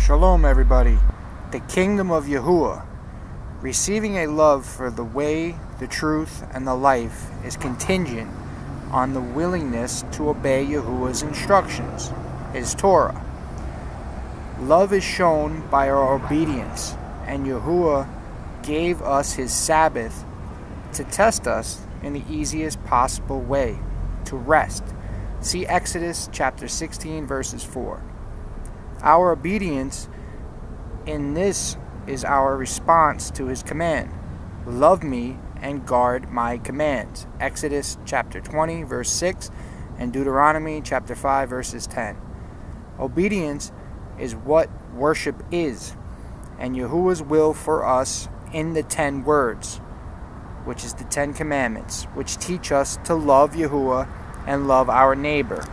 Shalom, everybody. The Kingdom of YAHUAH. Receiving a love for the way, the truth, and the life is contingent on the willingness to obey Yahuwah's instructions, His Torah. Love is shown by our obedience, and Yahuwah gave us His Sabbath to test us in the easiest possible way, to rest. See Exodus chapter 16, verses 4. Our obedience in this is our response to His command. Love me and guard my commands. Exodus chapter 20, verse 6, and Deuteronomy chapter 5, verses 10. Obedience is what worship is, and Yahuwah's will for us in the 10 words, which is the 10 commandments, which teach us to love Yahuwah and love our neighbor.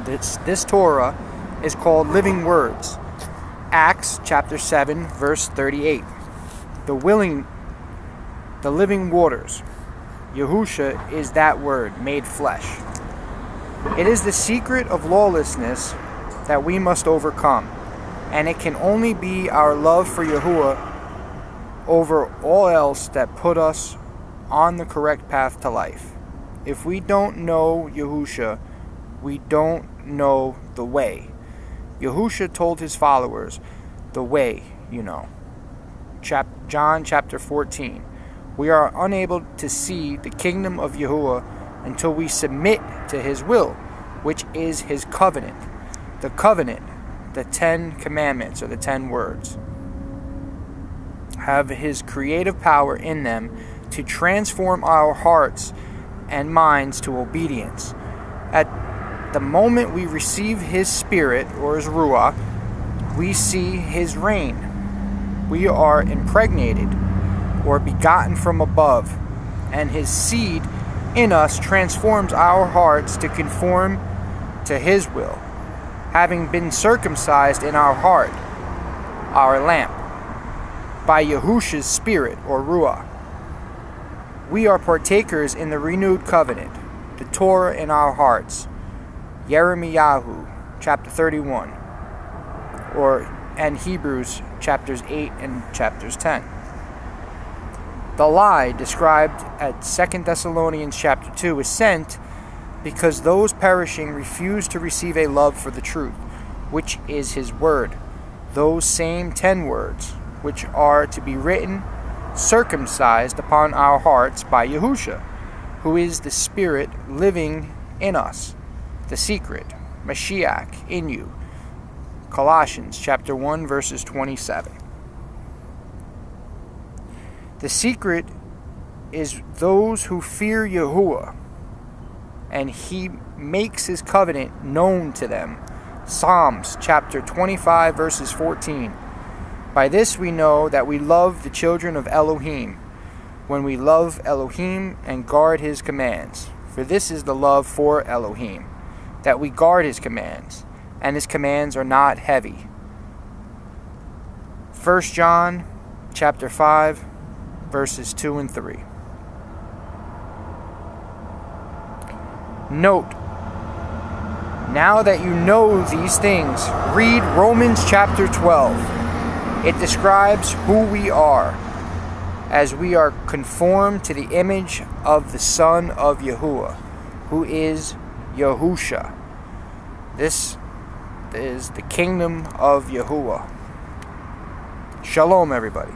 This Torah is called living words. Acts chapter 7, verse 38. The living waters. Yahusha is that word made flesh. It is the secret of lawlessness that we must overcome, and it can only be our love for Yahuwah over all else that put us on the correct path to life. If we don't know Yahusha, we don't know the way. Yahusha told his followers, the way, you know. John chapter 14. We are unable to see the kingdom of Yahuwah until we submit to His will, which is His covenant. The covenant, the 10 commandments, or the 10 words, have His creative power in them to transform our hearts and minds to obedience. At the moment we receive His Spirit, or His Ruach, we see His reign. We are impregnated, or begotten from above, and His seed in us transforms our hearts to conform to His will, having been circumcised in our heart, our lamp, by Yahusha's Spirit, or Ruach. We are partakers in the renewed covenant, the Torah in our hearts. Yirmiyahu chapter 31, and Hebrews chapters 8 and chapters 10. The lie described at 2 Thessalonians chapter 2 is sent because those perishing refuse to receive a love for the truth, which is His word, those same 10 words, which are to be written, circumcised upon our hearts by Yahusha, who is the Spirit living in us. The secret, Mashiach, in you. Colossians chapter 1, verses 27. The secret is those who fear Yahuwah, and He makes His covenant known to them. Psalms chapter 25, verses 14. By this we know that we love the children of Elohim, when we love Elohim and guard His commands. For this is the love for Elohim, that we guard His commands, and His commands are not heavy. 1 John chapter 5, verses 2 and 3. Note, now that you know these things, read Romans chapter 12. It describes who we are, as we are conformed to the image of the Son of Yahuwah, who is Yahusha. This is the Kingdom of YAHUAH. Shalom, everybody.